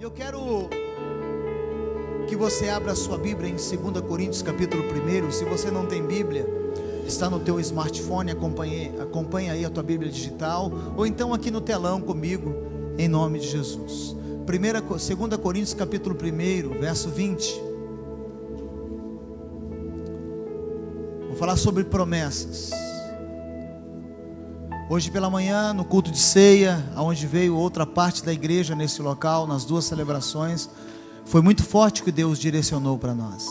Eu quero que você abra a sua Bíblia em 2 Coríntios capítulo 1. Se você não tem Bíblia, está no teu smartphone, acompanha aí a tua Bíblia digital, ou então aqui no telão comigo, em nome de Jesus. 2 Coríntios capítulo 1, verso 20. Vou falar sobre promessas. Hoje pela manhã, no culto de ceia, onde veio outra parte da igreja nesse local, nas duas celebrações, foi muito forte o que Deus direcionou para nós.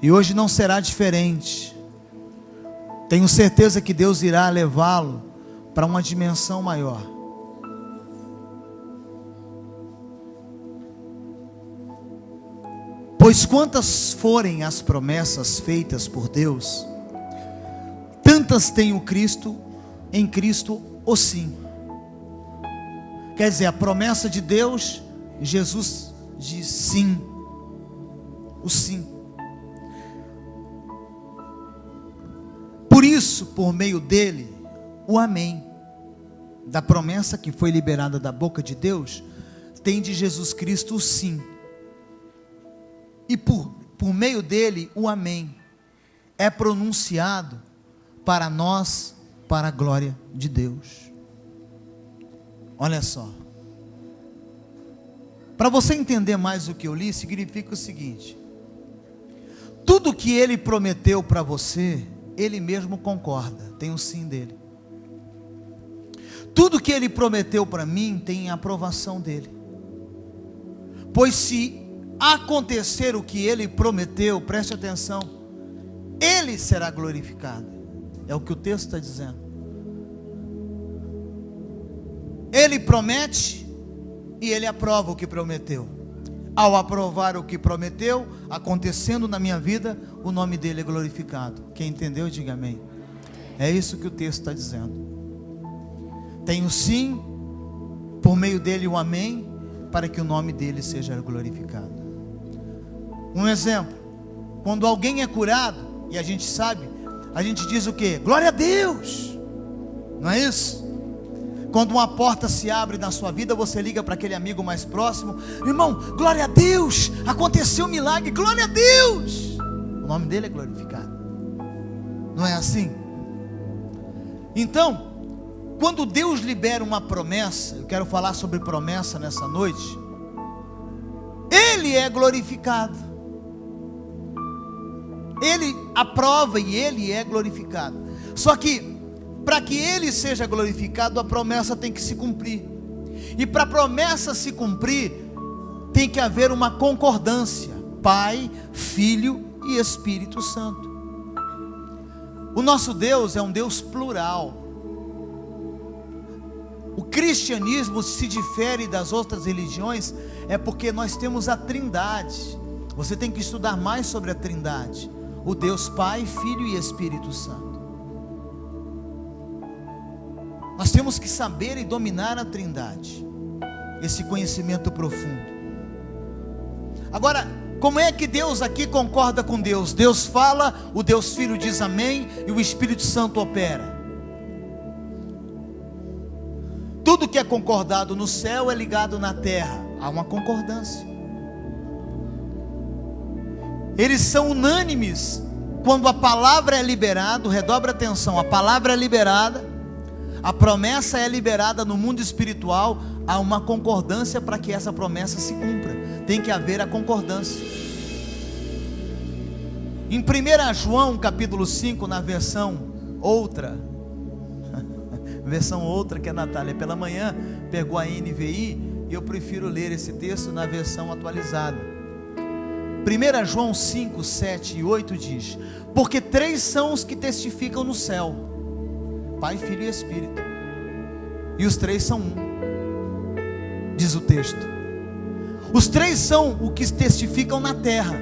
E hoje não será diferente. Tenho certeza que Deus irá levá-lo para uma dimensão maior. Pois quantas forem as promessas feitas por Deus, tantas tem o Cristo, em Cristo o sim. Quer dizer, a promessa de Deus, Jesus diz sim, o sim. Por isso, por meio dele, o amém, da promessa que foi liberada da boca de Deus, tem de Jesus Cristo o sim. E por meio dele, o amém é pronunciado para nós, para a glória de Deus. Olha só, para você entender mais o que eu li, significa o seguinte: tudo que ele prometeu para você, ele mesmo concorda, tem o sim dele. Tudo que ele prometeu para mim, tem a aprovação dele. Pois se acontecer o que ele prometeu, preste atenção, ele será glorificado. É o que o texto está dizendo. Ele promete e ele aprova o que prometeu. Ao aprovar o que prometeu, acontecendo na minha vida, o nome dele é glorificado. Quem entendeu, diga amém. É isso que o texto está dizendo. Tem o sim, por meio dele o amém, para que o nome dele seja glorificado. Um exemplo: quando alguém é curado, e a gente sabe, a gente diz o quê? Glória a Deus, não é isso? Quando uma porta se abre na sua vida, você liga para aquele amigo mais próximo: irmão, glória a Deus, aconteceu um milagre, glória a Deus, o nome dele é glorificado. Não é assim? Então, quando Deus libera uma promessa, eu quero falar sobre promessa nessa noite, ele é glorificado. Ele aprova e ele é glorificado. Só que, para que ele seja glorificado, a promessa tem que se cumprir. E para a promessa se cumprir, tem que haver uma concordância: Pai, Filho e Espírito Santo. O nosso Deus é um Deus plural. O cristianismo se difere das outras religiões, é porque nós temos a Trindade. Você tem que estudar mais sobre a Trindade: o Deus Pai, Filho e Espírito Santo. Nós temos que saber e dominar a Trindade, esse conhecimento profundo. Agora, como é que Deus aqui concorda com Deus? Deus fala, o Deus Filho diz amém, e o Espírito Santo opera. Tudo que é concordado no céu é ligado na terra. Há uma concordância. Eles são unânimes quando a palavra é liberada. Redobra atenção: a palavra é liberada, a promessa é liberada no mundo espiritual. Há uma concordância para que essa promessa se cumpra. Tem que haver a concordância. Em 1 João capítulo 5, na versão outra, que a Natália pela manhã pegou a NVI, e eu prefiro ler esse texto na versão atualizada. 1 João 5, 7 e 8 diz: porque 3 são os que testificam no céu: Pai, Filho e Espírito, e os 3 são um, diz o texto. Os 3 são o que testificam na terra: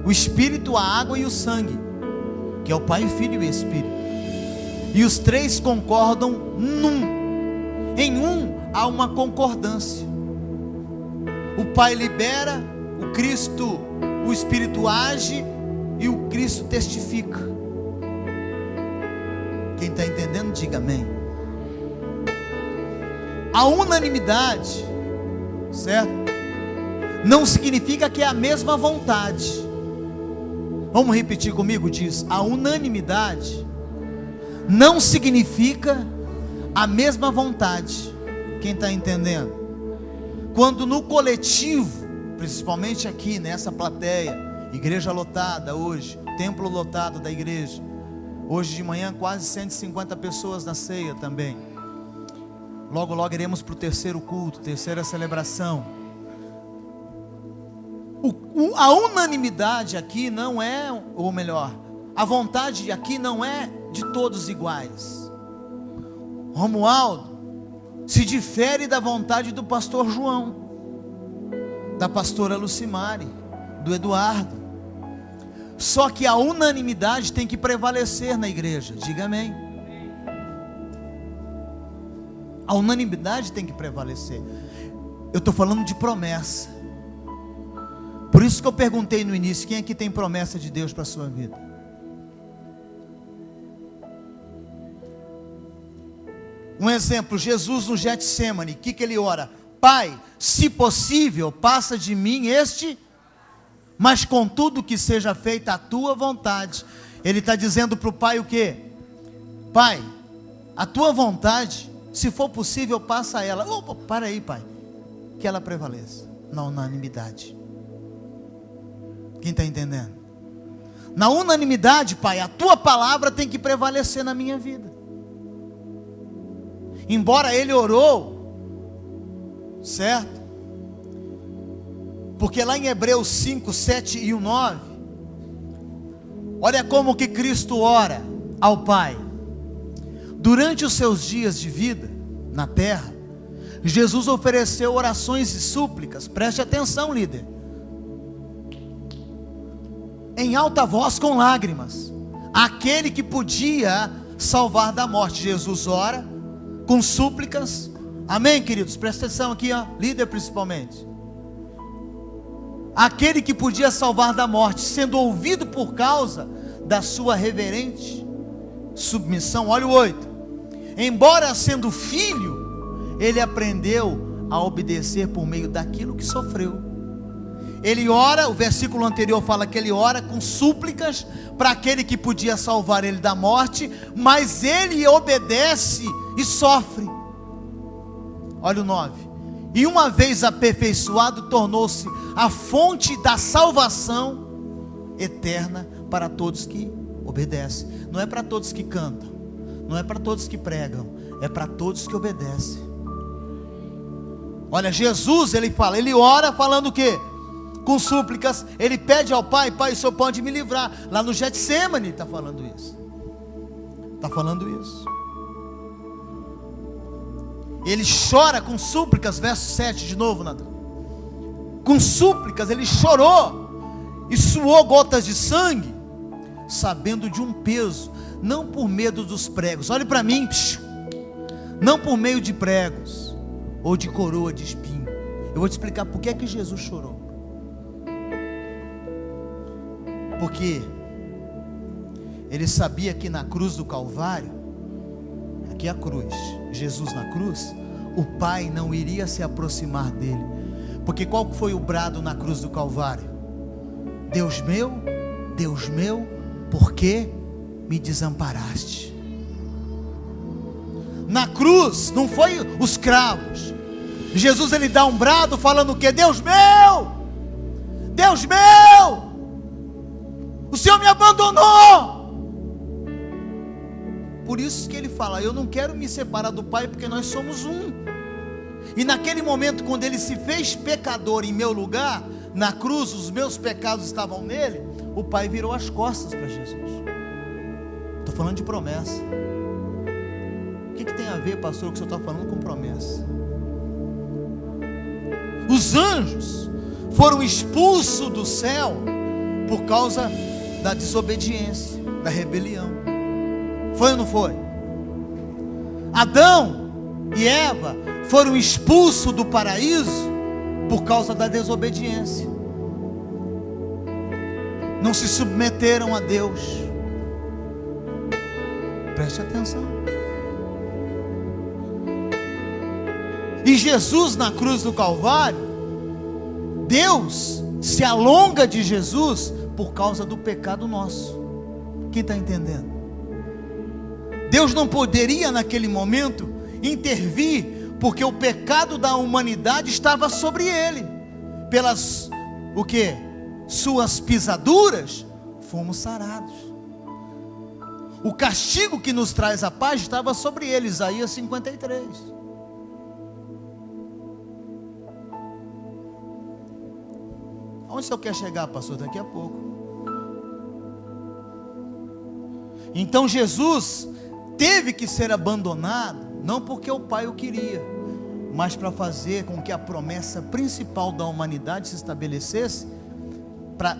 o Espírito, a água e o sangue, que é o Pai, Filho e Espírito. E os 3 concordam num. Em um há uma concordância. O Pai libera, o Cristo, o Espírito age e o Cristo testifica. Quem está entendendo, diga amém. A unanimidade certo? Não significa que é a mesma vontade. Vamos repetir comigo? Diz: a unanimidade não significa a mesma vontade. Quem está entendendo? Quando no coletivo, principalmente aqui nessa plateia, igreja lotada hoje, templo lotado da igreja, hoje de manhã quase 150 pessoas na ceia também. Logo logo iremos para o terceiro culto, terceira celebração. A unanimidade aqui não é, ou melhor, a vontade aqui não é de todos iguais. Romualdo se difere da vontade do pastor João, da pastora Lucimari, do Eduardo. Só que a unanimidade tem que prevalecer na igreja. Diga amém. A unanimidade tem que prevalecer. Eu estou falando de promessa. Por isso que eu perguntei no início: quem aqui tem promessa de Deus para a sua vida? Um exemplo, Jesus no Getsemane, o que ele ora? Pai, se possível, passa de mim mas contudo que seja feita a tua vontade. Ele está dizendo para o Pai o quê? Pai, a tua vontade, se for possível, passa ela. Opa, para aí, Pai, que ela prevaleça na unanimidade. Quem está entendendo? Na unanimidade, Pai, a tua palavra tem que prevalecer na minha vida. Embora ele orou, certo? Porque lá em Hebreus 5, 7 e 9, olha como que Cristo ora ao Pai. Durante os seus dias de vida na terra, Jesus ofereceu orações e súplicas, preste atenção, líder, em alta voz com lágrimas, aquele que podia salvar da morte. Jesus ora com súplicas, amém, queridos? Presta atenção aqui, ó, líder principalmente. Aquele que podia salvar da morte, sendo ouvido por causa da sua reverente submissão. Olha o 8. Embora sendo filho, ele aprendeu a obedecer por meio daquilo que sofreu. Ele ora, o versículo anterior fala que ele ora com súplicas para aquele que podia salvar ele da morte, mas ele obedece e sofre. Olha o 9. E uma vez aperfeiçoado, tornou-se a fonte da salvação eterna para todos que obedecem. Não é para todos que cantam, não é para todos que pregam, é para todos que obedecem. Olha, Jesus, ele fala, ele ora falando o quê? Com súplicas, ele pede ao Pai: Pai, o Senhor pode me livrar. Lá no Getsemane está falando isso. Está falando isso. Ele chora com súplicas, verso 7 de novo, Natan. Com súplicas, ele chorou e suou gotas de sangue, sabendo de um peso, não por medo dos pregos. Olhe para mim, não por meio de pregos ou de coroa de espinho. Eu vou te explicar por que é que Jesus chorou. Porque ele sabia que na cruz do Calvário, aqui a cruz, Jesus na cruz, o Pai não iria se aproximar dele. Porque qual foi o brado na cruz do Calvário? Deus meu, por que me desamparaste? Na cruz não foi os cravos. Jesus, ele dá um brado falando o quê? Deus meu, o Senhor me abandonou. Por isso que ele fala: eu não quero me separar do Pai, porque nós somos um. E naquele momento, quando ele se fez pecador em meu lugar, na cruz, os meus pecados estavam nele, o Pai virou as costas para Jesus. Estou falando de promessa. O que tem a ver, pastor, o que o senhor está falando com promessa? Os anjos foram expulsos do céu por causa da desobediência, da rebelião. Foi ou não foi? Adão e Eva foram expulsos do paraíso por causa da desobediência. Não se submeteram a Deus. Preste atenção. E Jesus na cruz do Calvário, Deus se alonga de Jesus por causa do pecado nosso. Quem está entendendo? Deus não poderia naquele momento intervir, porque o pecado da humanidade estava sobre ele. Pelas, o quê? Suas pisaduras, fomos sarados. O castigo que nos traz a paz estava sobre ele. Isaías 53. Onde o senhor quer chegar, pastor? Daqui a pouco. Então Jesus teve que ser abandonado, não porque o Pai o queria, mas para fazer com que a promessa principal da humanidade se estabelecesse, para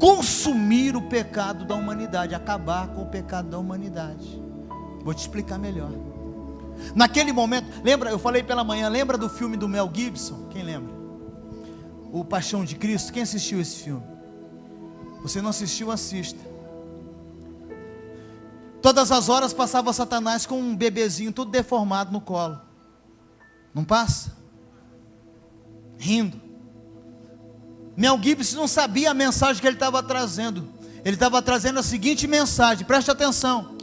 consumir o pecado da humanidade, acabar com o pecado da humanidade. Vou te explicar melhor. Naquele momento, lembra, eu falei pela manhã, lembra do filme do Mel Gibson? Quem lembra? O Paixão de Cristo. Quem assistiu esse filme? Você não assistiu, assista. Todas as horas passava Satanás com um bebezinho todo deformado no colo. Não passa? Rindo. Mel Gibson não sabia a mensagem que ele estava trazendo. Ele estava trazendo a seguinte mensagem, preste atenção: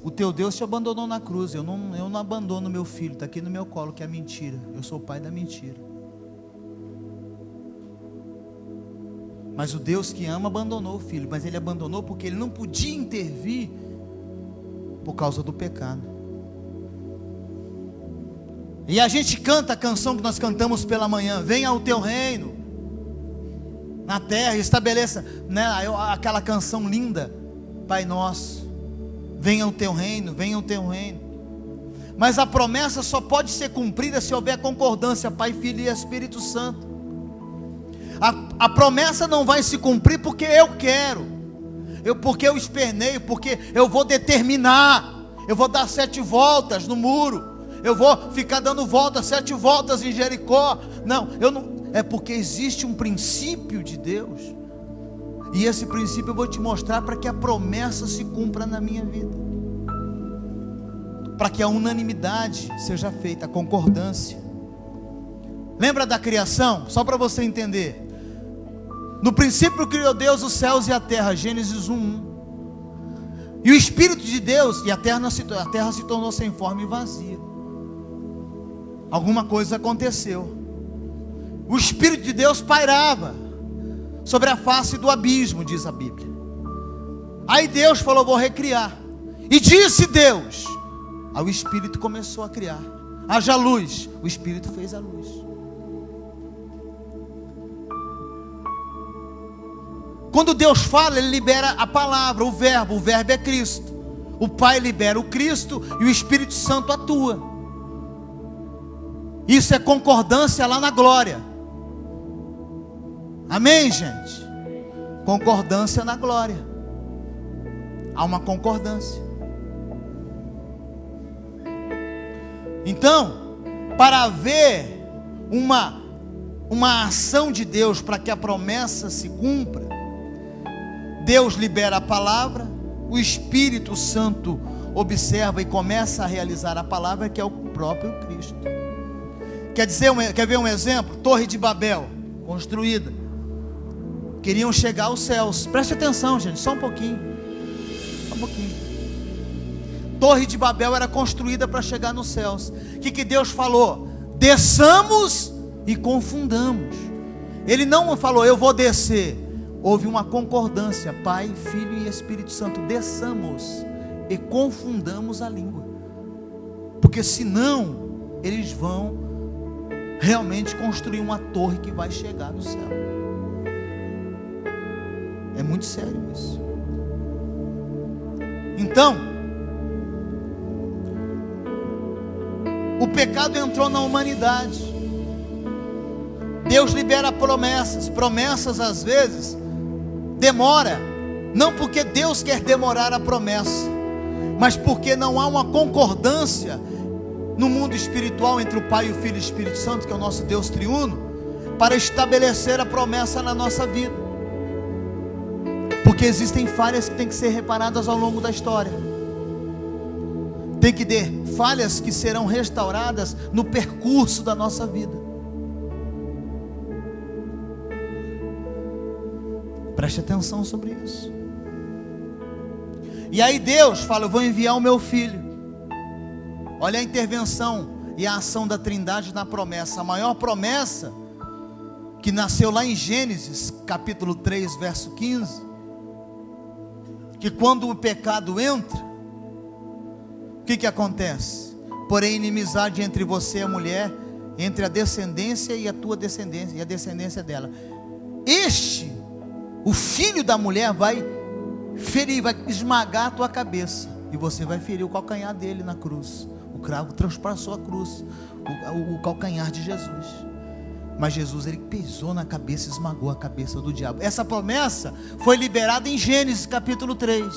o teu Deus te abandonou na cruz. Eu não abandono meu filho, está aqui no meu colo, que é mentira. Eu sou o pai da mentira. Mas o Deus que ama abandonou o filho, mas ele abandonou porque ele não podia intervir por causa do pecado. E a gente canta a canção que nós cantamos pela manhã: venha o teu reino na terra, estabeleça, né, aquela canção linda, Pai Nosso, venha o teu reino, venha o teu reino. Mas a promessa só pode ser cumprida se houver concordância, Pai, Filho e Espírito Santo. A promessa não vai se cumprir porque eu quero, porque eu esperneio, porque eu vou determinar, eu vou dar 7 voltas no muro, eu vou ficar dando voltas, 7 voltas em Jericó. Não, é porque existe um princípio de Deus, e esse princípio eu vou te mostrar para que a promessa se cumpra na minha vida, para que a unanimidade seja feita, a concordância. Lembra da criação? Só para você entender. No princípio criou Deus os céus e a terra, Gênesis 1:1. E o Espírito de Deus, e a terra se tornou sem forma e vazia. Alguma coisa aconteceu. O Espírito de Deus pairava sobre a face do abismo, diz a Bíblia. Aí Deus falou: vou recriar. E disse Deus. Aí o Espírito começou a criar. Haja luz. O Espírito fez a luz. Quando Deus fala, Ele libera a palavra, o verbo é Cristo. O Pai libera o Cristo e o Espírito Santo atua. Isso é concordância lá na glória. Amém, gente? Concordância na glória. Há uma concordância. Então, para haver uma ação de Deus, para que a promessa se cumpra, Deus libera a palavra, o Espírito Santo observa e começa a realizar a palavra, que é o próprio Cristo. Quer ver um exemplo? Torre de Babel, construída. Queriam chegar aos céus. Preste atenção, gente, só um pouquinho. Só um pouquinho. Torre de Babel era construída para chegar nos céus. O que Deus falou? Desçamos e confundamos. Ele não falou: eu vou descer. Houve uma concordância, Pai, Filho e Espírito Santo. Desçamos e confundamos a língua, porque senão eles vão realmente construir uma torre que vai chegar no céu. É muito sério isso. Então, o pecado entrou na humanidade. Deus libera promessas às vezes demora, não porque Deus quer demorar a promessa, mas porque não há uma concordância no mundo espiritual entre o Pai, o Filho e o Espírito Santo, que é o nosso Deus triuno, para estabelecer a promessa na nossa vida. Porque existem falhas que têm que ser reparadas ao longo da história. Tem que ter falhas que serão restauradas no percurso da nossa vida. Preste atenção sobre isso. E aí Deus fala: eu vou enviar o meu filho. Olha a intervenção e a ação da Trindade na promessa. A maior promessa, que nasceu lá em Gênesis, capítulo 3, verso 15. Que quando o pecado entra, o que acontece? Porém, inimizade entre você e a mulher, entre a descendência e a tua descendência, e a descendência dela. O filho da mulher vai ferir, vai esmagar a tua cabeça, e você vai ferir o calcanhar dele na cruz. O cravo transpassou a cruz, o calcanhar de Jesus. Mas Jesus, ele pisou na cabeça, esmagou a cabeça do diabo. Essa promessa foi liberada em Gênesis capítulo 3.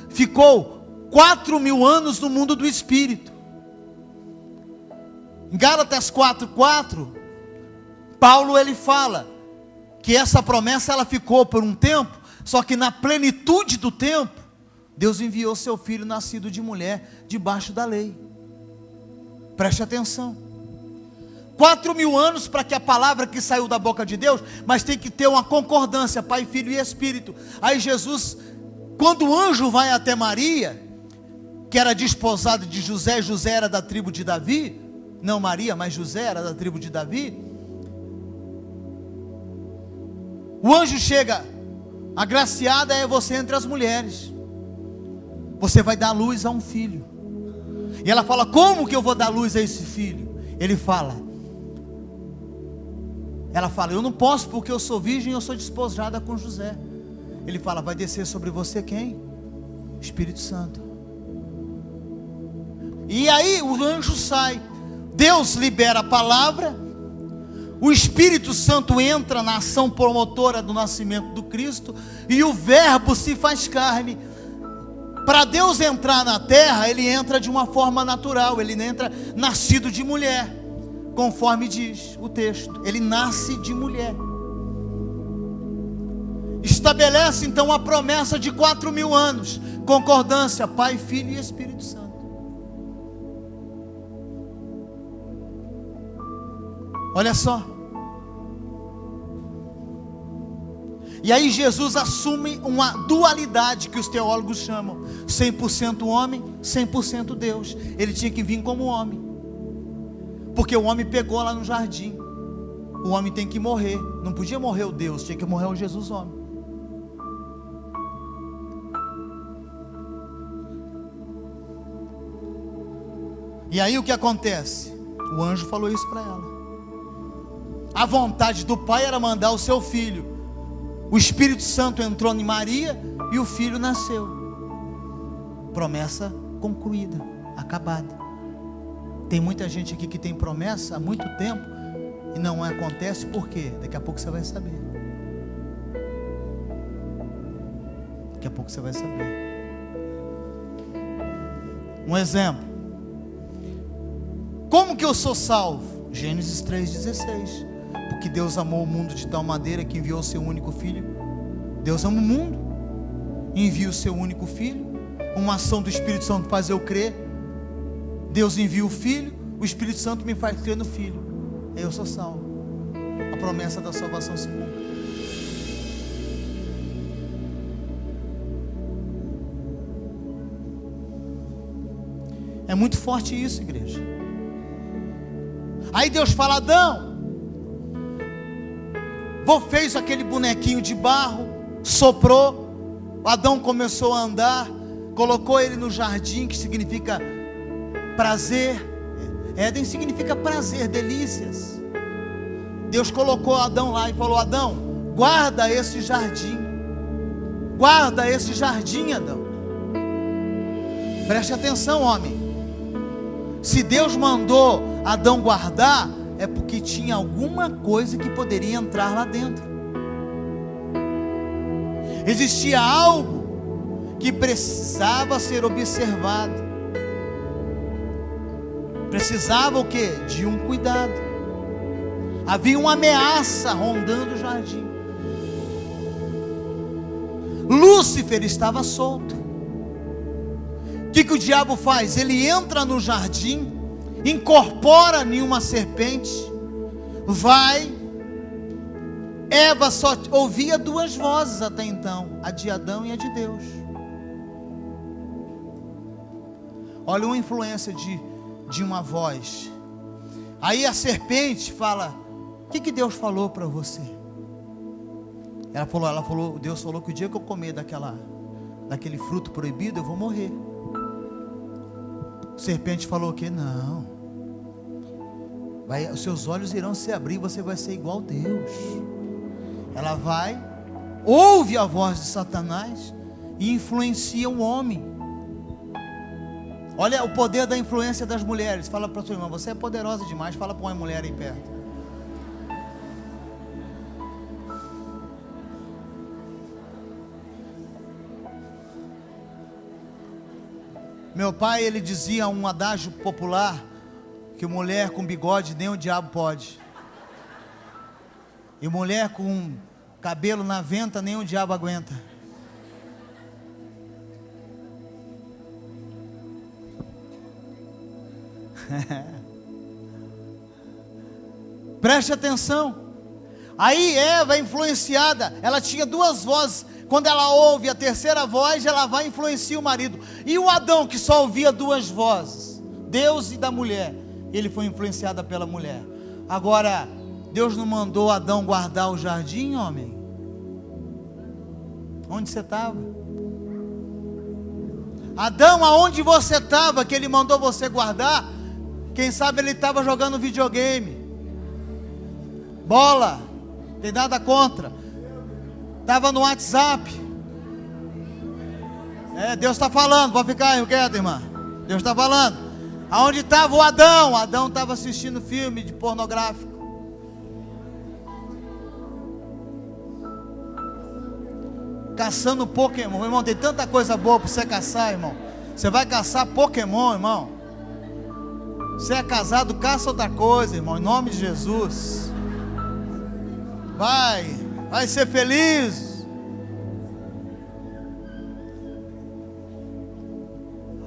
Ficou 4.000 anos no mundo do Espírito. Em Gálatas 4:4, Paulo ele fala que essa promessa ela ficou por um tempo, só que na plenitude do tempo, Deus enviou seu filho nascido de mulher, debaixo da lei. Preste atenção. 4.000 anos para que a palavra que saiu da boca de Deus, mas tem que ter uma concordância, Pai, Filho e Espírito. Aí Jesus, quando o anjo vai até Maria, que era desposada de José, José era da tribo de Davi, não Maria, mas José era da tribo de Davi. O anjo chega: agraciada é você entre as mulheres, você vai dar luz a um filho. E ela fala: como que eu vou dar luz a esse filho? Ela fala: eu não posso, porque eu sou virgem e eu sou desposada com José. Ele fala: vai descer sobre você quem? Espírito Santo. E aí o anjo sai, Deus libera a palavra, o Espírito Santo entra na ação promotora do nascimento do Cristo, e o verbo se faz carne. Para Deus entrar na terra, ele entra de uma forma natural, ele entra nascido de mulher, conforme diz o texto, ele nasce de mulher. Estabelece então a promessa de 4.000 anos, concordância, Pai, Filho e Espírito Santo. Olha só. E aí Jesus assume uma dualidade que os teólogos chamam 100% homem, 100% Deus. Ele tinha que vir como homem, porque o homem pegou lá no jardim. O homem tem que morrer. Não podia morrer o Deus, tinha que morrer o Jesus homem. E aí o que acontece? O anjo falou isso para ela. A vontade do Pai era mandar o seu filho. O Espírito Santo entrou em Maria e o filho nasceu. Promessa concluída, acabada. Tem muita gente aqui que tem promessa há muito tempo e não acontece. Por quê? Daqui a pouco você vai saber. Daqui a pouco você vai saber. Um exemplo. Como que eu sou salvo? Gênesis 3,16. Porque Deus amou o mundo de tal maneira que enviou o seu único filho. Deus ama o mundo, envia o seu único filho. Uma ação do Espírito Santo faz eu crer. Deus envia o filho, o Espírito Santo me faz crer no filho. Aí eu sou salvo. A promessa da salvação se cumpre. É muito forte isso, igreja. Aí Deus fala: Adão, fez aquele bonequinho de barro, soprou, Adão começou a andar, colocou ele no jardim, que significa prazer. Éden significa prazer, delícias. Deus colocou Adão lá e falou: Adão, guarda esse jardim. Guarda esse jardim, Adão. Preste atenção, homem. Se Deus mandou Adão guardar, é porque tinha alguma coisa que poderia entrar lá dentro. Existia algo que precisava ser observado. Precisava o quê? De um cuidado. Havia uma ameaça rondando o jardim. Lúcifer estava solto. O que o diabo faz? Ele entra no jardim, incorpora em uma serpente, vai Eva só ouvia duas vozes até então, a de Adão e a de Deus. Olha uma influência de uma voz. Aí a serpente fala: o que Deus falou para você? Ela falou, Deus falou que o dia que eu comer daquele fruto proibido, eu vou morrer. A serpente falou que não. Os seus olhos irão se abrir, você vai ser igual a Deus. Ela vai, ouve a voz de Satanás e influencia o homem. Olha o poder da influência das mulheres. Fala para a sua irmã: você é poderosa demais. Fala para uma mulher aí perto. Meu pai, ele dizia um adágio popular, que mulher com bigode nem o diabo pode, e mulher com cabelo na venta nem o diabo aguenta. Preste atenção. Aí Eva, influenciada, ela tinha duas vozes. Quando ela ouve a terceira voz, ela vai influenciar o marido. E o Adão, que só ouvia duas vozes, Deus e da mulher, ele foi influenciado pela mulher. Agora, Deus não mandou Adão guardar o jardim, homem? Onde você estava? Adão, aonde você estava que ele mandou você guardar? Quem sabe ele estava jogando videogame, bola, tem nada contra. Estava no WhatsApp. Deus está falando, pode ficar quieto, irmã. Deus está falando. Aonde estava o Adão? Adão estava assistindo filme de pornográfico. Caçando Pokémon. Irmão, tem tanta coisa boa para você caçar, irmão. Você vai caçar Pokémon, irmão. Você é casado, caça outra coisa, irmão, em nome de Jesus. Vai ser feliz.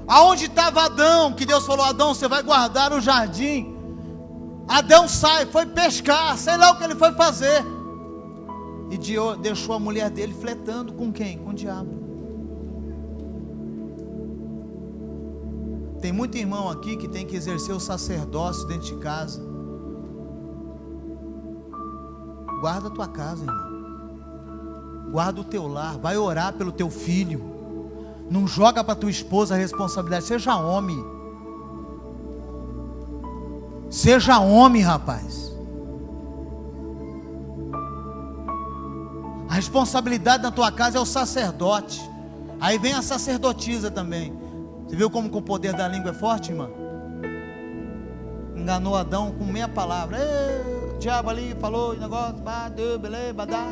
Aonde estava Adão? Que Deus falou: Adão, você vai guardar o jardim. Adão foi pescar, sei lá o que ele foi fazer. E deixou a mulher dele flertando com quem? Com o diabo. Tem muito irmão aqui que tem que exercer o sacerdócio dentro de casa. Guarda a tua casa, irmão. Guarda o teu lar. Vai orar pelo teu filho. Não joga para tua esposa a responsabilidade. Seja homem. Seja homem, rapaz. A responsabilidade na tua casa é o sacerdote. Aí vem a sacerdotisa também. Você viu como o poder da língua é forte, irmã? Enganou Adão com meia palavra. O diabo ali falou negócio, badá.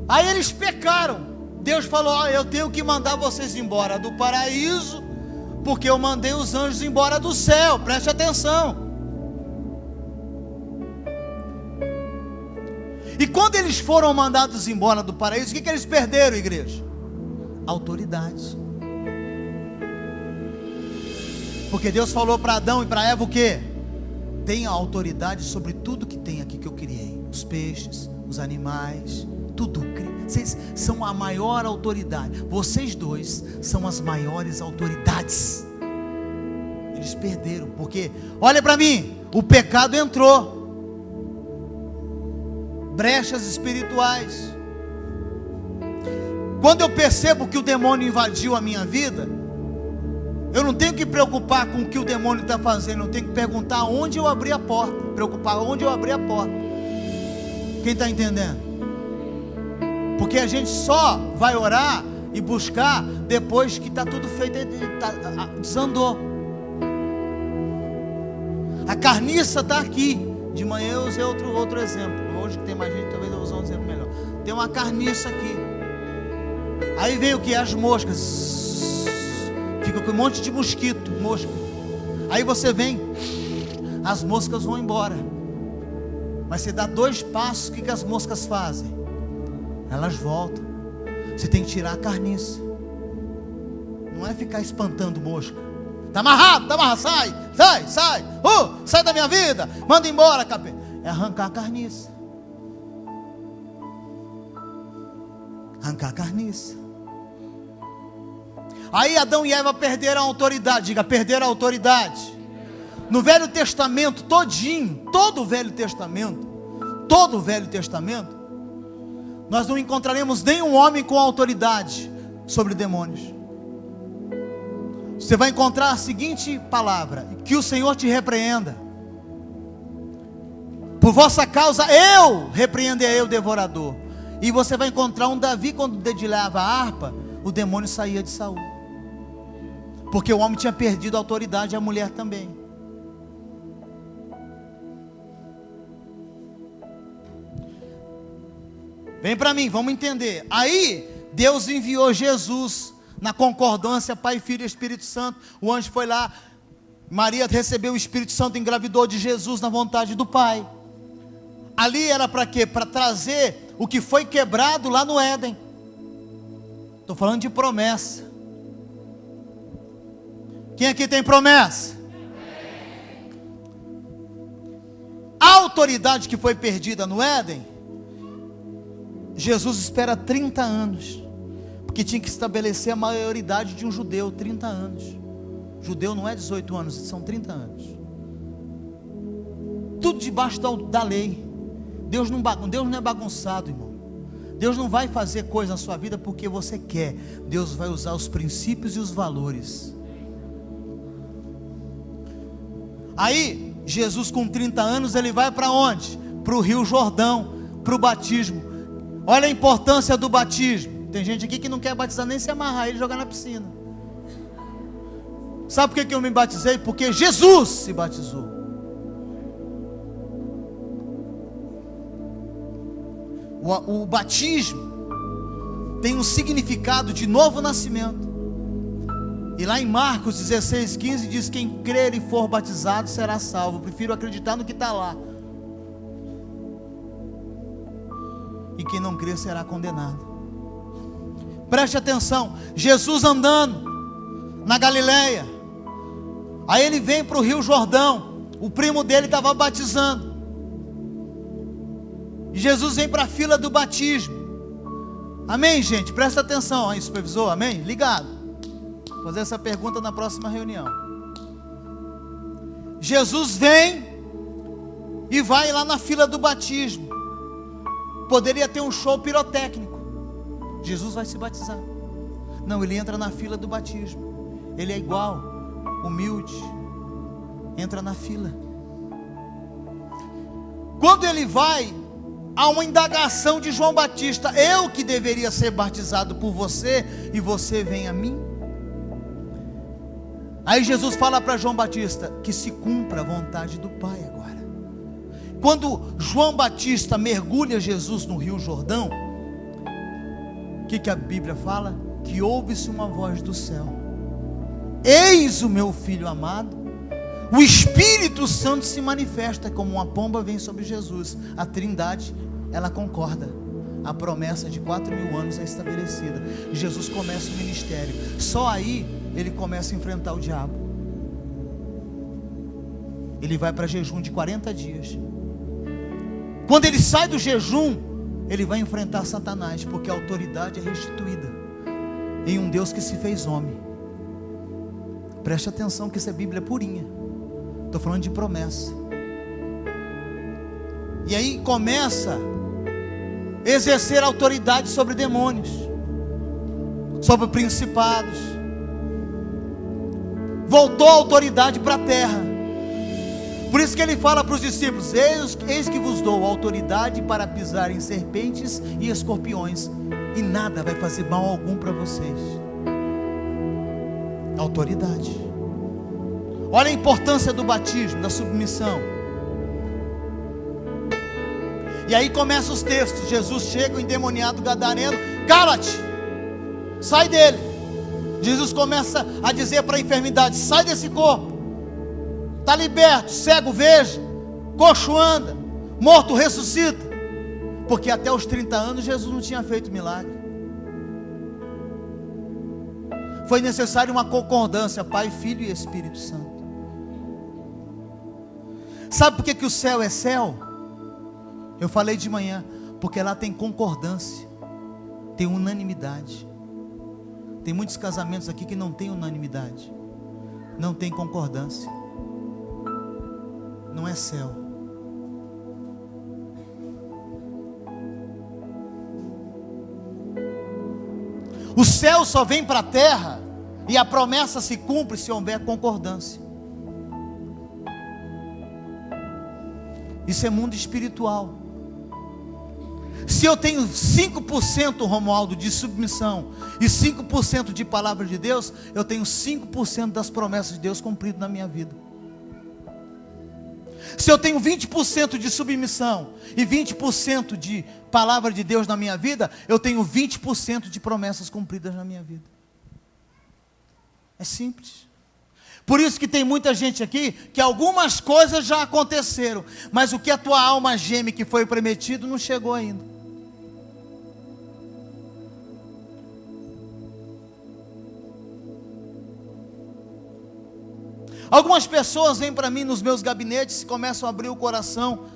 Aí eles pecaram. Deus falou: eu tenho que mandar vocês embora do paraíso, porque eu mandei os anjos embora do céu. Preste atenção. E quando eles foram mandados embora do paraíso, o que eles perderam, igreja? Autoridade. Porque Deus falou para Adão e para Eva o quê? Tenha autoridade sobre tudo que tem aqui que eu criei. Os peixes, os animais, tudo. Vocês são a maior autoridade. Vocês dois são as maiores autoridades. Eles perderam, porque, olha para mim, o pecado entrou. Brechas espirituais. Quando eu percebo que o demônio invadiu a minha vida, eu não tenho que preocupar com o que o demônio está fazendo. Eu tenho que perguntar onde eu abri a porta. Preocupar onde eu abri a porta. Quem está entendendo? Porque a gente só vai orar e buscar depois que está tudo feito, desandou. A carniça está aqui. De manhã eu usei outro exemplo. Hoje que tem mais gente, talvez eu use um exemplo melhor. Tem uma carniça aqui. Aí vem o que? As moscas. Fica com um monte de mosquito, mosca. Aí você vem, as moscas vão embora. Mas você dá 2 passos, o que as moscas fazem? Elas voltam. Você tem que tirar a carniça. Não é ficar espantando mosca. Está amarrado, sai, sai da minha vida, manda embora, capeta. É arrancar a carniça. Arrancar a carniça. Aí Adão e Eva perderam a autoridade. Diga, perderam a autoridade. No Velho Testamento todinho, todo o Velho Testamento, nós não encontraremos nenhum homem com autoridade sobre demônios. Você vai encontrar a seguinte palavra: que o Senhor te repreenda. Por vossa causa eu repreenderei o devorador. E você vai encontrar um Davi, quando dedilhava a harpa, o demônio saía de Saul. Porque o homem tinha perdido a autoridade, e a mulher também. Vem para mim, vamos entender. Aí Deus enviou Jesus na concordância, Pai, Filho e Espírito Santo. O anjo foi lá, Maria recebeu o Espírito Santo, engravidou de Jesus na vontade do Pai. Ali era para quê? Para trazer o que foi quebrado lá no Éden. Estou falando de promessa. Quem aqui tem promessa? A autoridade que foi perdida no Éden, Jesus espera 30 anos, porque tinha que estabelecer a maioridade de um judeu, 30 anos. Judeu não é 18 anos, são 30 anos. Tudo debaixo da lei. Deus não é bagunçado, irmão. Deus não vai fazer coisa na sua vida porque você quer. Deus vai usar os princípios e os valores. Aí, Jesus com 30 anos, ele vai para onde? Para o Rio Jordão, para o batismo. Olha a importância do batismo. Tem gente aqui que não quer batizar nem se amarrar, ele jogar na piscina. Sabe por que eu me batizei? Porque Jesus se batizou. O batismo tem um significado de novo nascimento. E lá em Marcos 16:15 diz: quem crer e for batizado será salvo. Eu prefiro acreditar no que está lá. E quem não crer será condenado. Preste atenção. Jesus andando na Galileia. Aí ele vem para o Rio Jordão. O primo dele estava batizando. E Jesus vem para a fila do batismo. Amém, gente? Presta atenção aí, supervisor. Amém? Ligado. Vou fazer essa pergunta na próxima reunião. Jesus vem e vai lá na fila do batismo. Poderia ter um show pirotécnico. Jesus vai se batizar. Não, ele entra na fila do batismo. Ele é igual, humilde. Entra na fila. Quando ele vai, há uma indagação de João Batista: eu que deveria ser batizado por você, e você vem a mim? Aí Jesus fala para João Batista: que se cumpra a vontade do Pai agora. Quando João Batista mergulha Jesus no Rio Jordão, o que a Bíblia fala? Que ouve-se uma voz do céu: eis o meu filho amado. O Espírito Santo se manifesta como uma pomba, vem sobre Jesus. A Trindade, ela concorda. A promessa de 4.000 anos é estabelecida. Jesus começa o ministério. Só aí ele começa a enfrentar o diabo. Ele vai para jejum de 40 dias. Quando ele sai do jejum, ele vai enfrentar Satanás, porque a autoridade é restituída em um Deus que se fez homem. Preste atenção que isso é Bíblia purinha. Estou falando de promessa. E aí começa a exercer autoridade sobre demônios, sobre principados. Voltou a autoridade para a terra. Por isso que ele fala para os discípulos: eis que vos dou autoridade para pisar em serpentes e escorpiões, e nada vai fazer mal algum para vocês. Autoridade. Olha a importância do batismo, da submissão. E aí começam os textos. Jesus chega, o endemoniado gadareno: cala-te, sai dele. Jesus começa a dizer para a enfermidade: sai desse corpo. Está liberto, cego veja, coxo anda, morto ressuscita. Porque até os 30 anos Jesus não tinha feito milagre. foi necessário uma concordância, Pai, Filho e Espírito Santo. Sabe por que o céu é céu? Eu falei de manhã, porque lá tem concordância, tem unanimidade. Tem muitos casamentos aqui que não tem unanimidade, não tem concordância. Não é céu. O céu só vem para a terra e a promessa se cumpre se houver concordância. Isso é mundo espiritual. Se eu tenho 5%, Romualdo, de submissão e 5% de palavra de Deus, eu tenho 5% das promessas de Deus cumpridas na minha vida. Se eu tenho 20% de submissão e 20% de palavra de Deus na minha vida, eu tenho 20% de promessas cumpridas na minha vida. É simples. Por isso que tem muita gente aqui, que algumas coisas já aconteceram, mas o que a tua alma geme que foi prometido, não chegou ainda. Algumas pessoas vêm para mim nos meus gabinetes e começam a abrir o coração,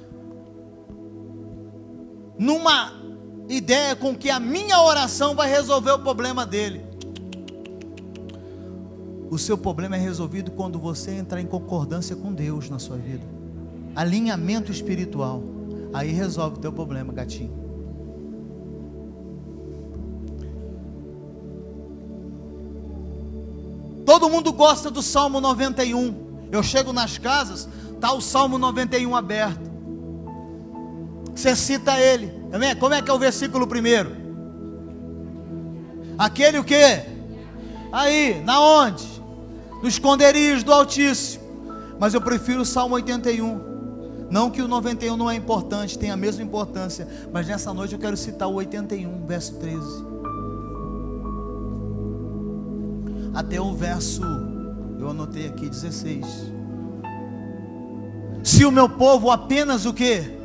numa ideia com que a minha oração vai resolver o problema dele. O seu problema é resolvido quando você entrar em concordância com Deus na sua vida. Alinhamento espiritual. Aí resolve o teu problema, gatinho. Todo mundo gosta do Salmo 91. Eu chego nas casas, está o Salmo 91 aberto. Você cita ele. Como é que é o versículo primeiro? Aquele o quê? Aí, na onde? No esconderijo do Altíssimo. Mas eu prefiro o Salmo 81. Não que o 91 não é importante, tem a mesma importância, mas nessa noite eu quero citar o 81, verso 13. Até o verso, eu anotei aqui, 16. Se o meu povo apenas o quê?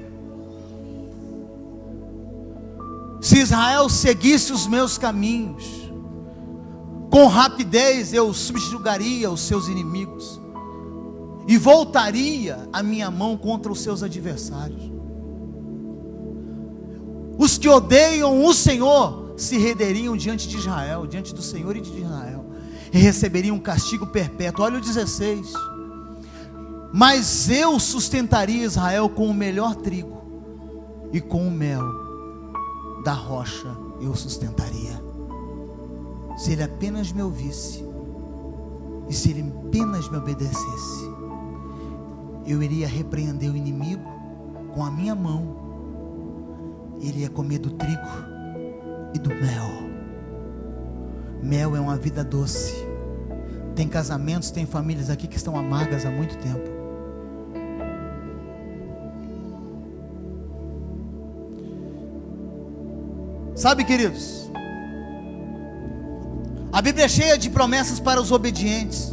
Se Israel seguisse os meus caminhos, com rapidez eu subjugaria os seus inimigos, e voltaria a minha mão contra os seus adversários. Os que odeiam o Senhor se renderiam diante de Israel, diante do Senhor e de Israel, e receberiam um castigo perpétuo. Olha o 16. Mas eu sustentaria Israel com o melhor trigo, e com o mel da rocha eu sustentaria. Se ele apenas me ouvisse, e se ele apenas me obedecesse, eu iria repreender o inimigo com a minha mão. Ele ia comer do trigo e do mel. Mel é uma vida doce. Tem casamentos, tem famílias aqui que estão amargas há muito tempo. Sabe, queridos, a Bíblia é cheia de promessas para os obedientes,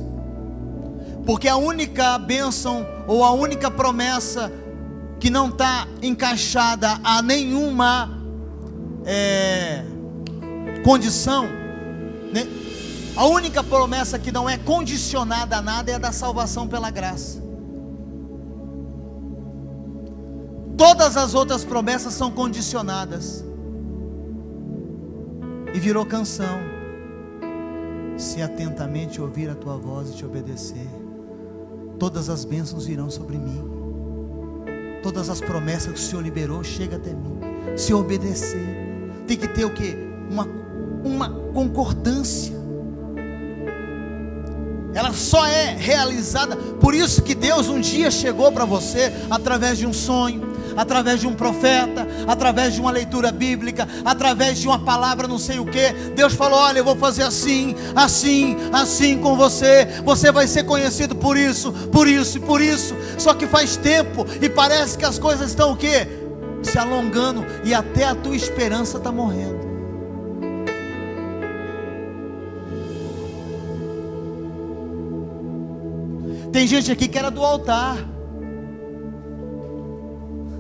porque a única bênção ou a única promessa que não está encaixada a nenhuma condição, né? A única promessa que não é condicionada a nada é a da salvação pela graça. Todas as outras promessas são condicionadas. E virou canção. Se atentamente ouvir a tua voz e te obedecer, todas as bênçãos virão sobre mim. Todas as promessas que o Senhor liberou chegam até mim. Se obedecer, tem que ter o quê? Uma concordância. Ela só é realizada. Por isso que Deus um dia chegou para você através de um sonho, através de um profeta, através de uma leitura bíblica, através de uma palavra não sei o que. Deus falou: olha, eu vou fazer assim, assim, assim com você. Você vai ser conhecido por isso, por isso e por isso. Só que faz tempo e parece que as coisas estão o quê? Se alongando, e até a tua esperança está morrendo. Tem gente aqui que era do altar.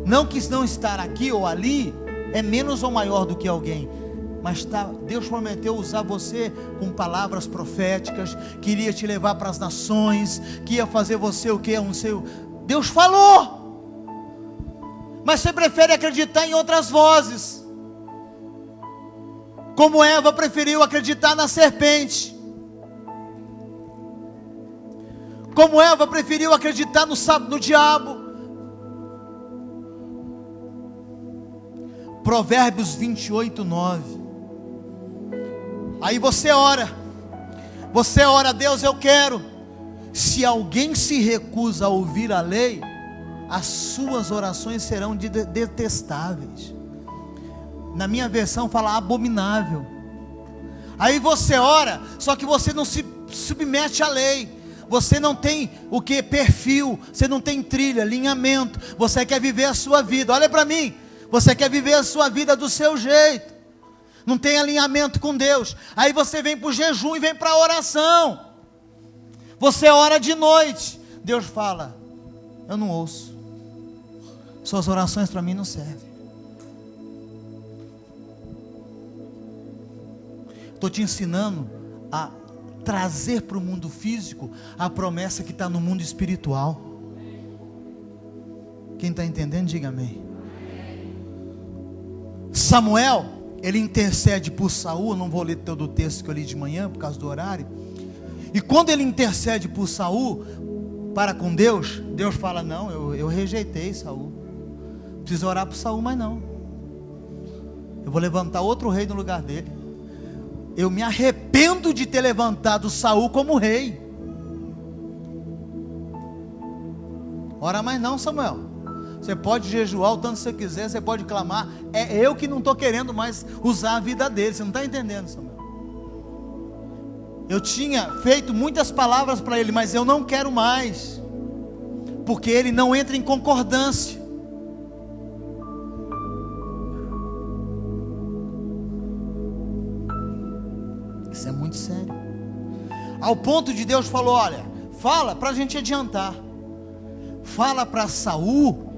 Não que não estar aqui ou ali é menos ou maior do que alguém. Mas Deus prometeu usar você com palavras proféticas, que iria te levar para as nações, que ia fazer você o que? Deus falou, mas você prefere acreditar em outras vozes, como Eva preferiu acreditar na serpente, como Eva preferiu acreditar no diabo. Provérbios 28, 9. Aí você ora, Deus, eu quero. Se alguém se recusa a ouvir a lei, as suas orações serão detestáveis. Na minha versão fala abominável. Aí você ora, só que você não se submete à lei. Você não tem o que? Perfil. Você não tem trilha, alinhamento. Você quer viver a sua vida. Olha para mim. Você quer viver a sua vida do seu jeito. Não tem alinhamento com Deus. Aí você vem para o jejum e vem para a oração. Você ora de noite. Deus fala: eu não ouço. Suas orações para mim não servem. Estou te ensinando a trazer para o mundo físico a promessa que está no mundo espiritual. Quem está entendendo, diga amém. Samuel, ele intercede por Saul. Não vou ler todo o texto que eu li de manhã por causa do horário. E quando ele intercede por Saul para com Deus, Deus fala: não, eu rejeitei Saul. Não precisa orar por Saul mais não. Eu vou levantar outro rei no lugar dele. Eu me arrependo de ter levantado Saul como rei. Ora mais não, Samuel. Você pode jejuar o tanto que você quiser, você pode clamar. É eu que não estou querendo mais usar a vida dele. Você não está entendendo, Samuel? Eu tinha feito muitas palavras para ele, mas eu não quero mais, porque ele não entra em concordância. Isso é muito sério. Ao ponto de Deus falou: olha, fala para a gente adiantar. Fala para Saul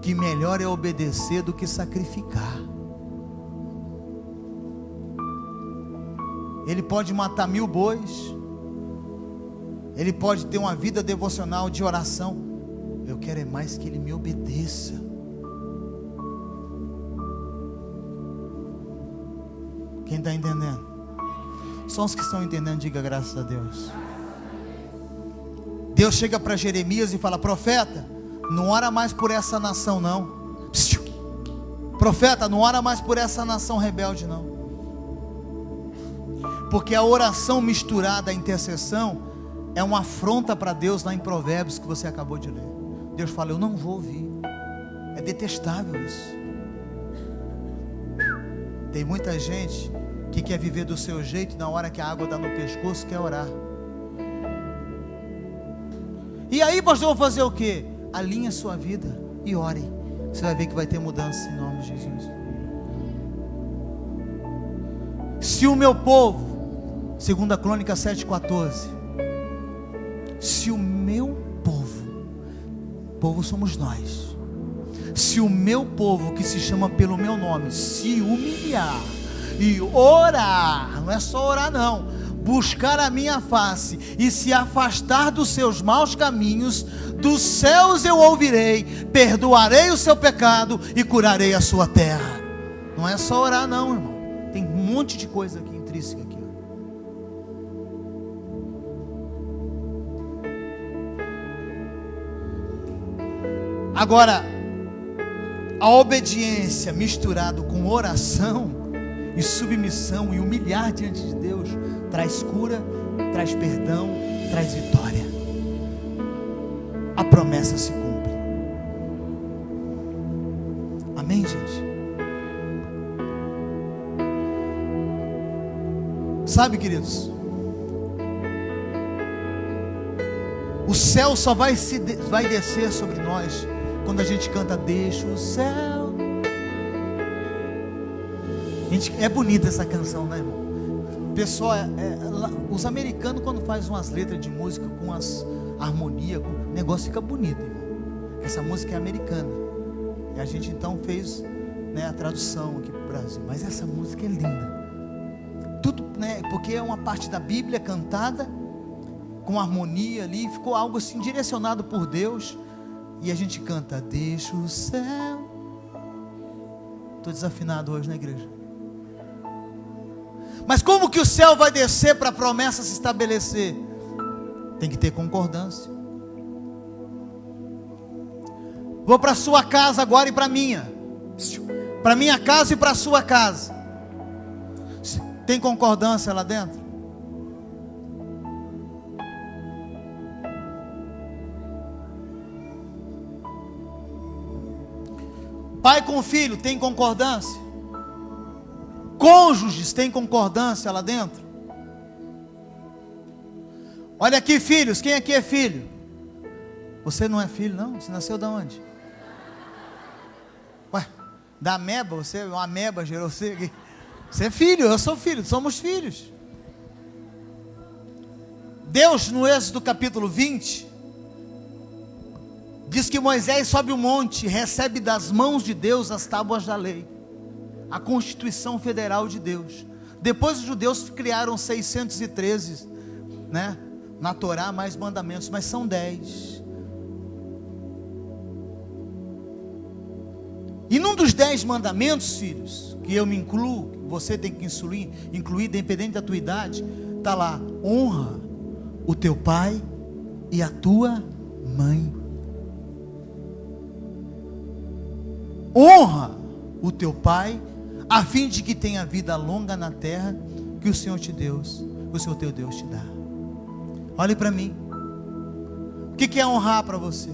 que melhor é obedecer do que sacrificar. Ele pode matar 1000 bois, ele pode ter uma vida devocional de oração. Eu quero é mais que ele me obedeça. Quem está entendendo? Só os que estão entendendo, diga graças a Deus. Deus chega para Jeremias e fala: profeta, não ora mais por essa nação não. Profeta, não ora mais por essa nação rebelde não. Porque a oração misturada à intercessão é uma afronta para Deus, lá em Provérbios que você acabou de ler. Deus fala: eu não vou ouvir. É detestável isso. Tem muita gente que quer viver do seu jeito, e na hora que a água dá no pescoço quer orar. E aí, pastor, eu vou fazer o quê? Alinhe a sua vida e ore. Você vai ver que vai ter mudança em nome de Jesus. Se o meu povo, 2 Crônicas 7,14, se o meu povo somos nós, se o meu povo que se chama pelo meu nome se humilhar e orar, não é só orar não, buscar a minha face e se afastar dos seus maus caminhos, dos céus eu ouvirei, perdoarei o seu pecado e curarei a sua terra. Não é só orar não, irmão. Tem um monte de coisa aqui intrínseca aqui. Agora, a obediência misturado com oração e submissão e humilhar diante de Deus traz cura, traz perdão, traz vitória. A promessa se cumpre. Amém, gente? Sabe, queridos, o céu só vai descer sobre nós quando a gente canta: deixa o céu. É bonita essa canção, né, irmão? Pessoal, os americanos, quando fazem umas letras de música com as harmonias, o negócio fica bonito, irmão. Essa música é americana. E a gente então fez né, a tradução aqui para o Brasil, mas essa música é linda. Tudo, né, porque é uma parte da Bíblia cantada com harmonia ali, ficou algo assim direcionado por Deus. E a gente canta: deixa o céu. Estou desafinado hoje na igreja. Mas como que o céu vai descer para a promessa se estabelecer? Tem que ter concordância. Vou para a sua casa agora e para a minha. Para a minha casa e para a sua casa. Tem concordância lá dentro? Pai com filho, tem concordância? Cônjuges, tem concordância lá dentro? Olha aqui, filhos, quem aqui é filho? Você não é filho, não? Você nasceu de onde? Ué, da ameba? Você, uma ameba gerou você aqui? Você é filho, eu sou filho, somos filhos. Deus, no Êxodo capítulo 20, diz que Moisés sobe o monte e recebe das mãos de Deus as tábuas da lei, a Constituição Federal de Deus. Depois os judeus criaram 613, né, na Torá, mais mandamentos, mas são 10. E num dos 10 mandamentos, filhos, que eu me incluo, você tem que incluir, independente da tua idade, está lá: honra o teu pai e a tua mãe. Honra o teu pai, a fim de que tenha vida longa na terra, que o Senhor teu Deus te dá. Olhe para mim. O que é honrar para você?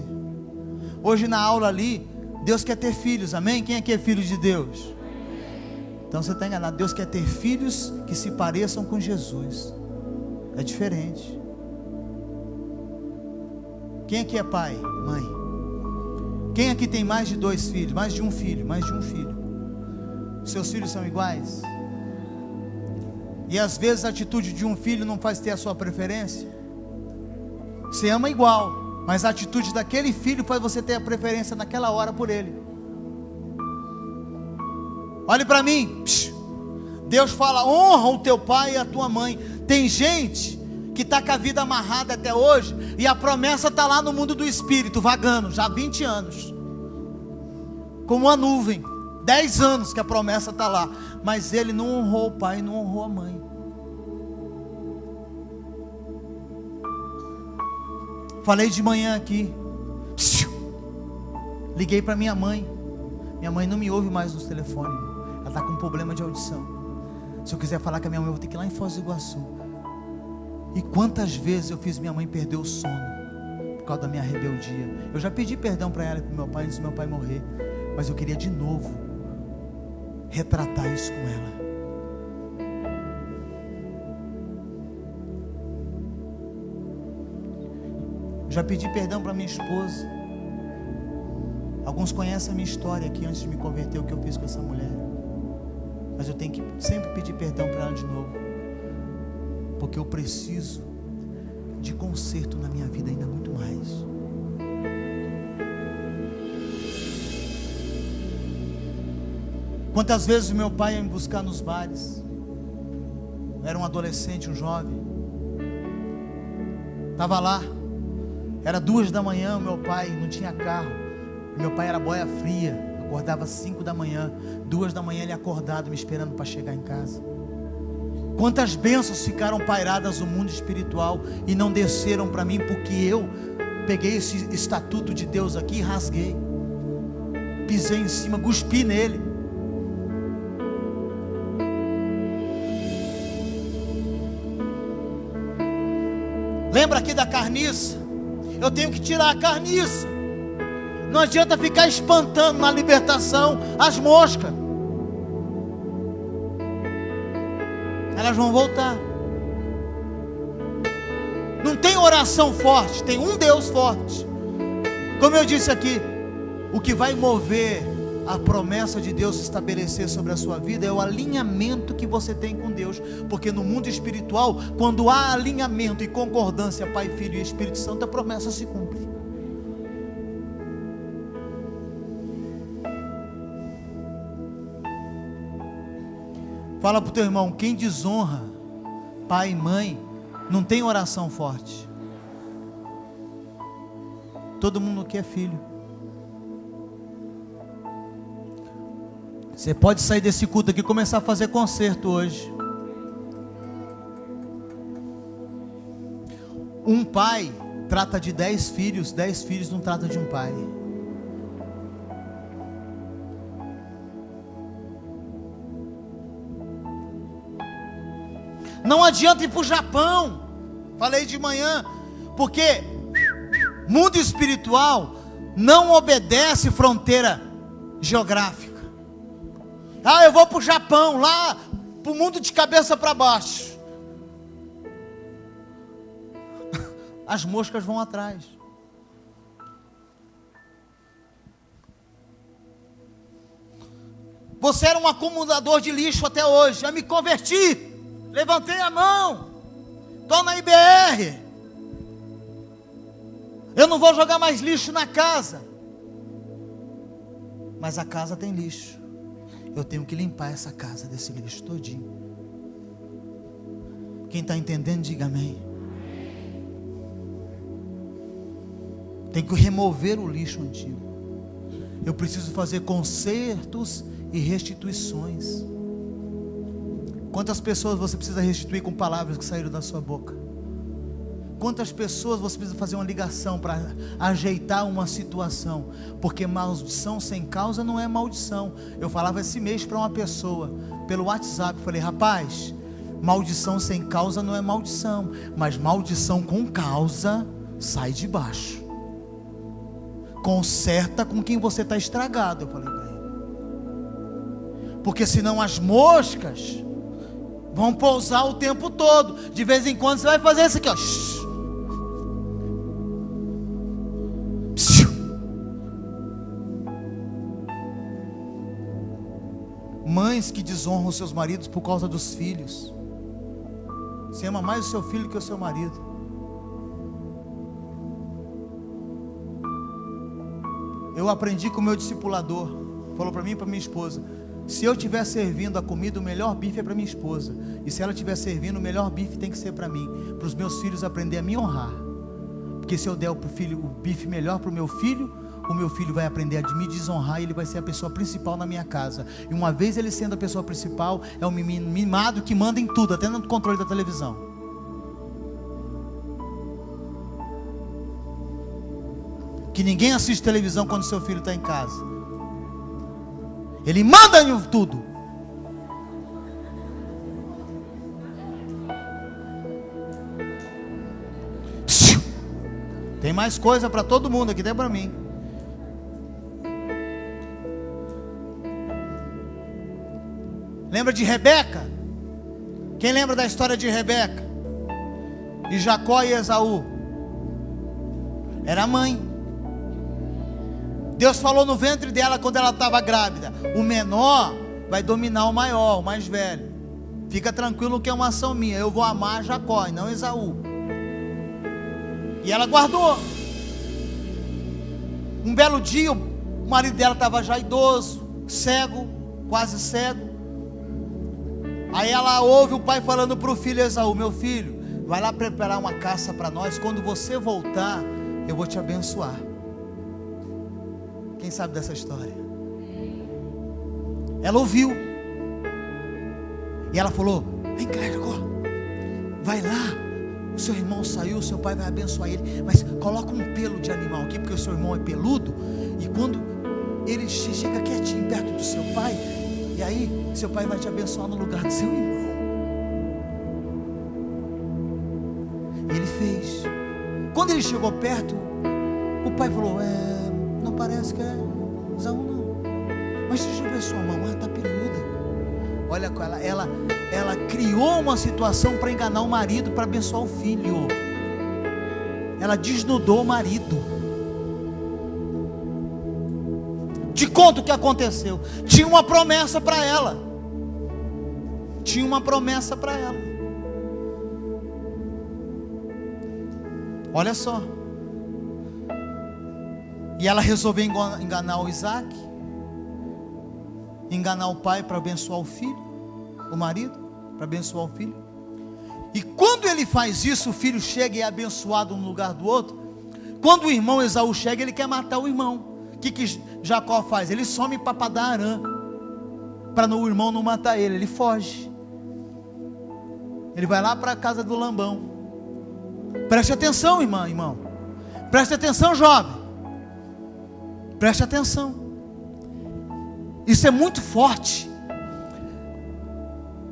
Hoje na aula ali, Deus quer ter filhos, amém? Quem aqui é filho de Deus? Então você está enganado. Deus quer ter filhos que se pareçam com Jesus. É diferente. Quem aqui é pai, mãe? Quem aqui tem mais de 2 filhos? Mais de um filho? Mais de um filho? Seus filhos são iguais? E às vezes a atitude de um filho não faz ter a sua preferência. Você ama igual, mas a atitude daquele filho faz você ter a preferência naquela hora por ele. Olhe para mim. Deus fala: honra o teu pai e a tua mãe. Tem gente que está com a vida amarrada até hoje, e a promessa está lá no mundo do espírito, vagando, já há 20 anos, como uma nuvem. 10 anos que a promessa está lá, mas ele não honrou o pai, não honrou a mãe. Falei de manhã aqui, liguei para minha mãe não me ouve mais nos telefones, ela está com problema de audição. Se eu quiser falar com a minha mãe, eu vou ter que ir lá em Foz do Iguaçu. E quantas vezes eu fiz minha mãe perder o sono por causa da minha rebeldia. Eu já pedi perdão para ela e para o meu pai antes do meu pai morrer, mas eu queria de novo retratar isso com ela. Eu já pedi perdão para minha esposa. Alguns conhecem a minha história aqui antes de me converter, o que eu fiz com essa mulher. Mas eu tenho que sempre pedir perdão para ela de novo, porque eu preciso de conserto na minha vida ainda muito mais. Quantas vezes o meu pai ia me buscar nos bares? Eu era um adolescente, um jovem. Estava lá, era 2 da manhã, o meu pai não tinha carro. Meu pai era boia fria, acordava 5 da manhã, 2 da manhã ele acordado, me esperando para chegar em casa. Quantas bênçãos ficaram pairadas no mundo espiritual e não desceram para mim, porque eu peguei esse estatuto de Deus aqui e rasguei, pisei em cima, cuspi nele. Lembra aqui da carniça? Eu tenho que tirar a carniça. Não adianta ficar espantando na libertação as moscas. Elas vão voltar. Não tem oração forte, tem um Deus forte. Como eu disse aqui, o que vai mover a promessa de Deus se estabelecer sobre a sua vida é o alinhamento que você tem com Deus. Porque no mundo espiritual, quando há alinhamento e concordância, Pai, Filho e Espírito Santo, a promessa se cumpre. Fala para o teu irmão, quem desonra pai e mãe, não tem oração forte. Todo mundo quer filho. Você pode sair desse culto aqui e começar a fazer concerto hoje. Um pai trata de 10 filhos não trata de um pai. Não adianta ir para o Japão, falei de manhã, porque mundo espiritual não obedece fronteira geográfica. Ah, eu vou para o Japão, lá para o mundo de cabeça para baixo. As moscas vão atrás. Você era um acumulador de lixo até hoje. Eu me converti. Levantei a mão. Estou na IBR. Eu não vou jogar mais lixo na casa. Mas a casa tem lixo. Eu tenho que limpar essa casa desse lixo todinho. Quem está entendendo, diga amém. Tem que remover o lixo antigo. Eu preciso fazer consertos e restituições. Quantas pessoas você precisa restituir com palavras que saíram da sua boca? Quantas pessoas você precisa fazer uma ligação para ajeitar uma situação? Porque maldição sem causa não é maldição. Eu falava esse mês para uma pessoa pelo WhatsApp, falei, rapaz, maldição sem causa não é maldição, mas maldição com causa sai de baixo. Conserta com quem você está estragado, eu falei para ele. Porque senão as moscas vão pousar o tempo todo. De vez em quando você vai fazer isso aqui, ó. Mães que desonram os seus maridos por causa dos filhos. Você ama mais o seu filho que o seu marido. Eu aprendi com o meu discipulador. Falou para mim e para minha esposa: se eu estiver servindo a comida, o melhor bife é para minha esposa. E se ela estiver servindo, o melhor bife tem que ser para mim. Para os meus filhos aprender a me honrar. Porque se eu der o bife melhor para o meu filho vai aprender a me desonrar e ele vai ser a pessoa principal na minha casa. E uma vez ele sendo a pessoa principal, é um mimado que manda em tudo, até no controle da televisão. Que ninguém assiste televisão quando seu filho está em casa. Ele manda em tudo. Tem mais coisa para todo mundo aqui, até para mim. Lembra de Rebeca? Quem lembra da história de Rebeca? E Jacó e Esaú? Era a mãe. Deus falou no ventre dela quando ela estava grávida: o menor vai dominar o maior, o mais velho. Fica tranquilo que é uma ação minha. Eu vou amar Jacó e não Esaú. E ela guardou. Um belo dia, o marido dela estava já idoso, cego, quase cego. Aí ela ouve o pai falando para o filho Esaú: meu filho, vai lá preparar uma caça para nós. Quando você voltar, eu vou te abençoar. Quem sabe dessa história? Ela ouviu. E ela falou: vem cá, Jacó, vai lá. O seu irmão saiu, o seu pai vai abençoar ele. Mas coloca um pelo de animal aqui, porque o seu irmão é peludo. E quando ele chega quietinho perto do seu pai, e aí seu pai vai te abençoar no lugar do seu irmão. Ele fez. Quando ele chegou perto, o pai falou: não parece que é Esaú não. Mas deixa eu ver sua mão, ela está peluda. Olha com ela criou uma situação para enganar o marido, para abençoar o filho. Ela desnudou o marido. Te conto o que aconteceu. Tinha uma promessa para ela. Tinha uma promessa para ela. Olha só. E ela resolveu enganar o Isaac, enganar o pai para abençoar o filho. o marido, para abençoar o filho. E quando ele faz isso, o filho chega e é abençoado no lugar do outro. Quando o irmão Esaú chega, ele quer matar o irmão. O que Jacó faz? Ele some para Padan-Arã, para o irmão não matar ele. Ele foge. Ele vai lá para a casa do Labão. Preste atenção, irmão. Preste atenção, jovem. Preste atenção. Isso é muito forte.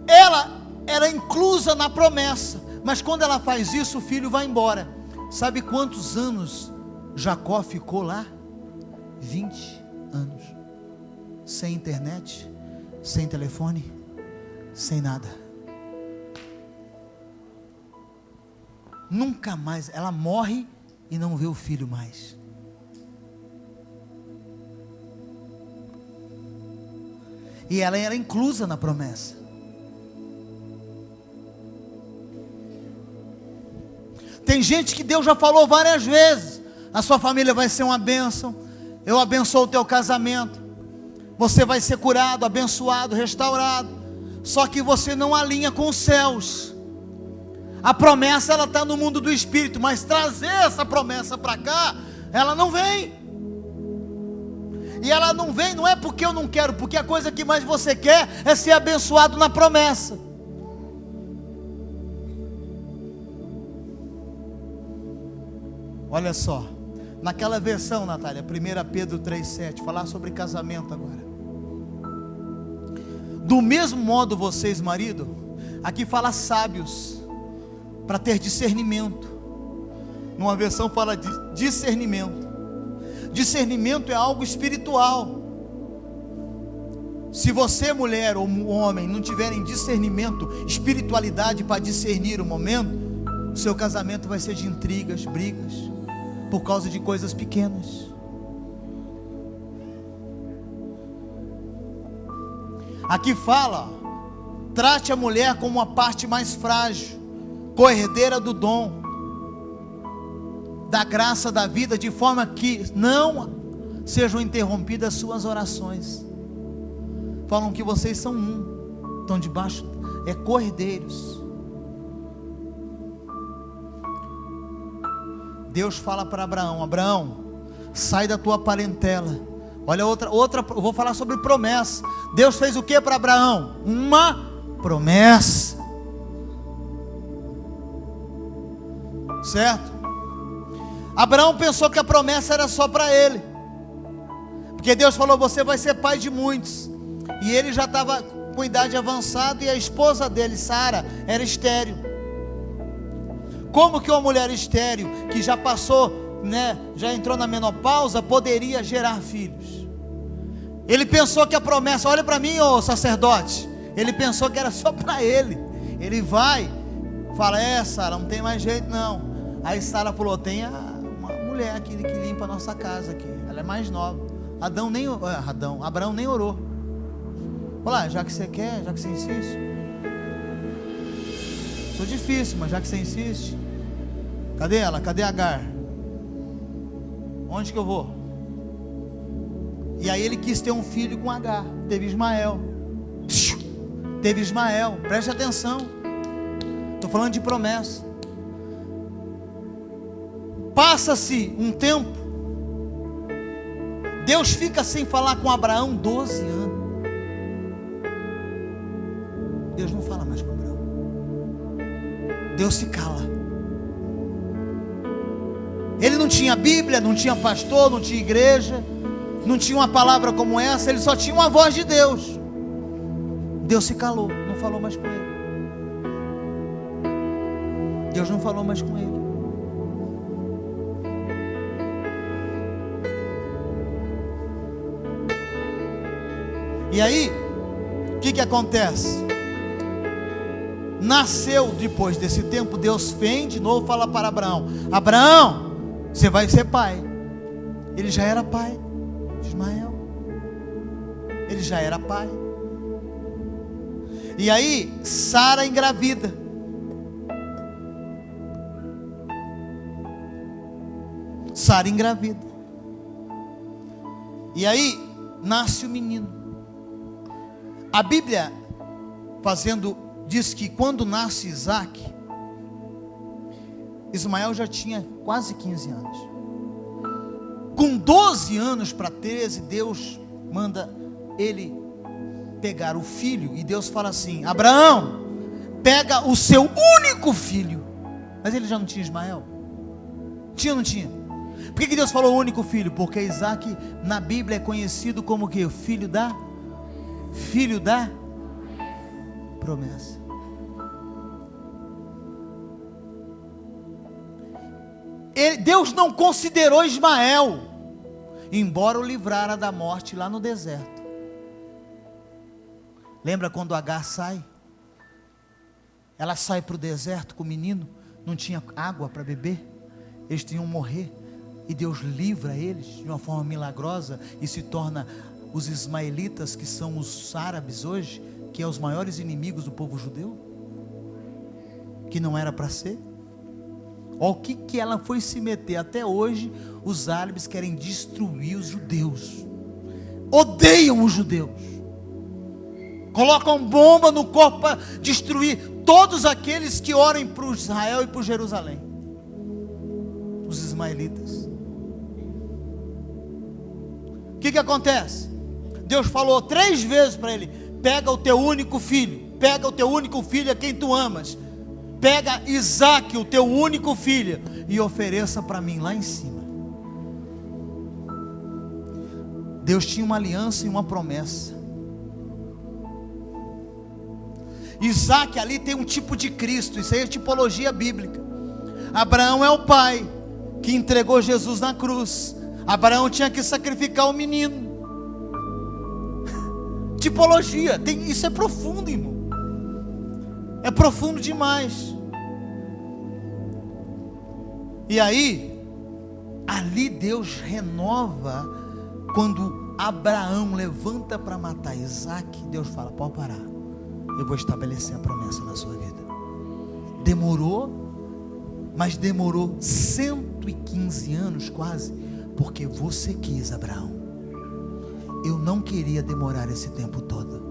Ela era inclusa na promessa, mas quando ela faz isso, o filho vai embora. Sabe quantos anos Jacó ficou lá? 20 anos. Sem internet, sem telefone, sem nada. Nunca mais. Ela morre e não vê o filho mais. E ela era inclusa na promessa. Tem gente que Deus já falou várias vezes: a sua família vai ser uma bênção, eu abençoo o teu casamento, você vai ser curado, abençoado, restaurado. Só que você não alinha com os céus. A promessa, ela está no mundo do espírito, mas trazer essa promessa para cá, ela não vem. E ela não vem, não é porque eu não quero, porque a coisa que mais você quer é ser abençoado na promessa. Olha só, naquela versão, Natália, 1 Pedro 3,7, falar sobre casamento agora. Do mesmo modo vocês, marido, aqui fala sábios, para ter discernimento. Numa versão fala de discernimento. Discernimento é algo espiritual. Se você, mulher ou homem, não tiverem discernimento, espiritualidade para discernir o momento, seu casamento vai ser de intrigas, brigas, por causa de coisas pequenas. Aqui fala, trate a mulher como uma parte mais frágil, co-herdeira do dom, da graça da vida, de forma que não sejam interrompidas suas orações. Falam que vocês são estão debaixo, co-herdeiros. Deus fala para Abraão: Abraão, sai da tua parentela. Olha outra, eu vou falar sobre promessa. Deus fez o que para Abraão? Uma promessa, certo? Abraão pensou que a promessa era só para ele, porque Deus falou: você vai ser pai de muitos. E ele já estava com idade avançada, e a esposa dele, Sara, era estéril. Como que uma mulher estéril, que já passou, já entrou na menopausa, poderia gerar filhos? Ele pensou que a promessa, olha para mim, ô sacerdote, ele pensou que era só para ele. Ele vai, fala: Sara, não tem mais jeito não. Aí Sara falou: tem uma mulher aqui que limpa a nossa casa aqui, ela é mais nova. Abraão nem orou. Olá, já que você quer, já que você insiste, sou difícil, mas já que você insiste, cadê ela? Cadê Agar? Onde que eu vou? E aí ele quis ter um filho com Agar. Teve Ismael. Preste atenção, estou falando de promessa. Passa-se um tempo, Deus fica sem falar com Abraão 12 anos. Deus não fala mais com Abraão. Deus se cala. Ele não tinha Bíblia, não tinha pastor, não tinha igreja, não tinha uma palavra como essa, ele só tinha uma voz de Deus. Deus se calou, não falou mais com ele. Deus não falou mais com ele. E aí, o que acontece? Nasceu depois desse tempo, Deus vem de novo, fala para Abraão: Abraão, você vai ser pai. Ele já era pai de Ismael. Ele já era pai. E aí, Sara engravida. Sara engravida. E aí, nasce o menino. A Bíblia diz que quando nasce Isaac, Ismael já tinha quase 15 anos. Com 12 anos para 13, Deus manda ele pegar o filho, e Deus fala assim: Abraão, pega o seu único filho. Mas ele já não tinha Ismael? Tinha ou não tinha? Por que Deus falou único filho? Porque Isaac na Bíblia é conhecido como o quê? Filho da promessa. Deus não considerou Ismael, embora o livrara da morte lá no deserto. Lembra quando Agar sai? Ela sai para o deserto com o menino, não tinha água para beber, eles tinham que morrer, e Deus livra eles de uma forma milagrosa, e se torna os ismaelitas, que são os árabes hoje, que é os maiores inimigos do povo judeu, que não era para ser. Olha o que ela foi se meter. Até hoje os árabes querem destruir os judeus, odeiam os judeus, colocam bomba no corpo para destruir todos aqueles que orem para Israel e para Jerusalém, os ismaelitas. O que acontece? Deus falou 3 vezes para ele: pega o teu único filho, pega o teu único filho a quem tu amas, pega Isaac, o teu único filho, e ofereça para mim lá em cima. Deus tinha uma aliança e uma promessa. Isaac ali tem um tipo de Cristo, isso aí é tipologia bíblica. Abraão é o pai que entregou Jesus na cruz. Abraão tinha que sacrificar o menino. Tipologia, isso é profundo, irmão. É profundo demais. E aí, ali Deus renova. Quando Abraão levanta para matar Isaac, Deus fala: pode parar, eu vou estabelecer a promessa na sua vida. Demorou, mas demorou 115 anos quase, porque você quis, Abraão. Eu não queria demorar esse tempo todo.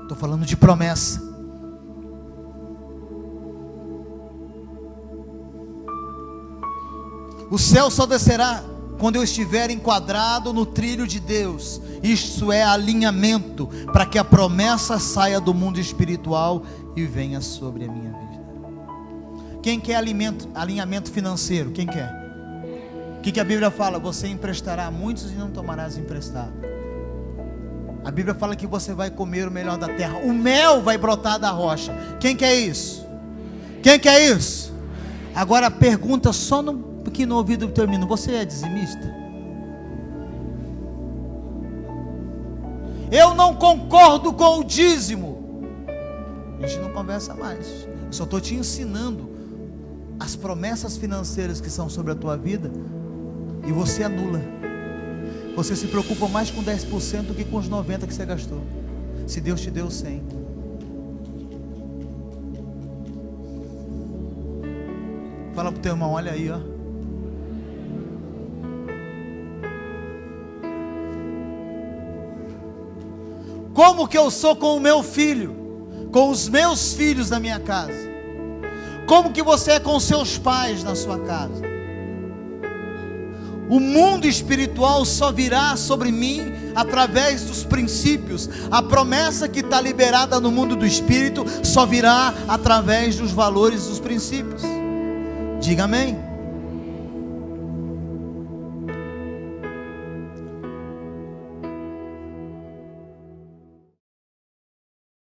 Estou falando de promessa. O céu só descerá quando eu estiver enquadrado no trilho de Deus. Isso é alinhamento, para que a promessa saia do mundo espiritual e venha sobre a minha vida. Quem quer alinhamento financeiro? Quem quer? O que a Bíblia fala? Você emprestará a muitos e não tomarás emprestado. A Bíblia fala que você vai comer o melhor da terra, o mel vai brotar da rocha. Quem quer isso? Quem quer isso? Agora pergunta só aqui no ouvido do teu menino: você é dizimista? Eu não concordo com o dízimo. A gente não conversa mais. Eu só estou te ensinando as promessas financeiras que são sobre a tua vida, e você anula. Você se preocupa mais com 10% do que com os 90% que você gastou. Se Deus te deu 100%. Fala para o teu irmão: olha aí, ó. Como que eu sou com o meu filho, com os meus filhos na minha casa? Como que você é com seus pais na sua casa? O mundo espiritual só virá sobre mim através dos princípios. A promessa que está liberada no mundo do espírito só virá através dos valores dos princípios. Diga amém.